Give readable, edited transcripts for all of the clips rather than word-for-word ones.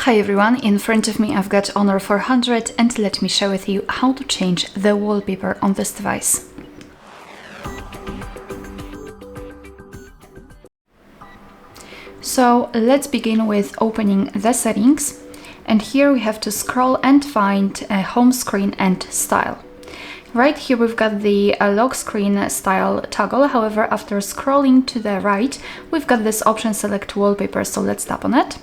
Hi everyone, in front of me I've got Honor 400 and let me share with you how to change the wallpaper on this device. So let's begin with opening the settings, and here we have to scroll and find home screen and style. Right here we've got the lock screen style toggle. However, after scrolling to the right, we've got this option select wallpaper, so let's tap on it.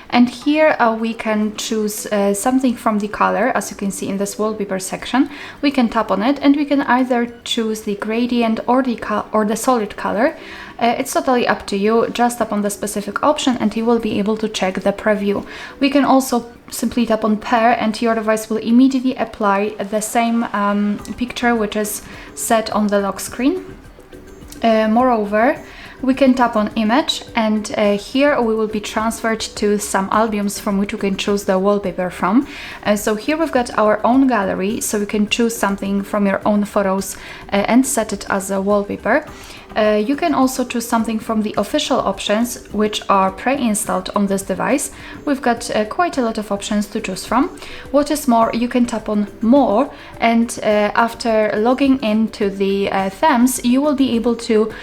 And here we can choose something from the color. As you can see in this wallpaper section, we can tap on it and we can either choose the gradient or the solid color. It's totally up to you. Just tap on the specific option and you will be able to check the preview. We can also simply tap on pair and your device will immediately apply the same picture which is set on the lock screen. Moreover, we can tap on image and here we will be transferred to some albums from which we can choose the wallpaper from. So here we've got our own gallery, so you can choose something from your own photos and set it as a wallpaper. You can also choose something from the official options which are pre-installed on this device. We've got quite a lot of options to choose from. What is more, you can tap on more and after logging into the themes, you will be able to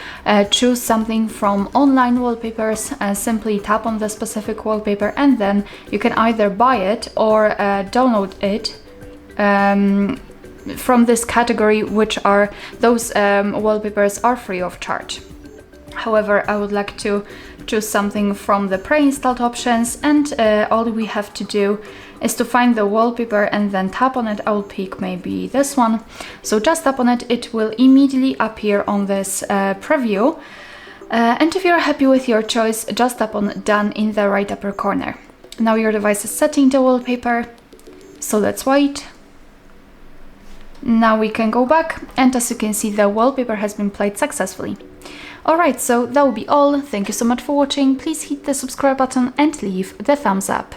choose something from online wallpapers. Simply tap on the specific wallpaper and then you can either buy it or download it from this category, which are those wallpapers are free of charge. However, I would like to choose something from the pre-installed options, and all we have to do is to find the wallpaper and then tap on it. I will pick maybe this one. So just tap on it, it will immediately appear on this preview. And if you're happy with your choice, just tap on done in the right upper corner. Now your device is setting the wallpaper, so let's wait. Now we can go back, and as you can see, the wallpaper has been played successfully. Alright, so that will be all. Thank you so much for watching. Please hit the subscribe button and leave the thumbs up.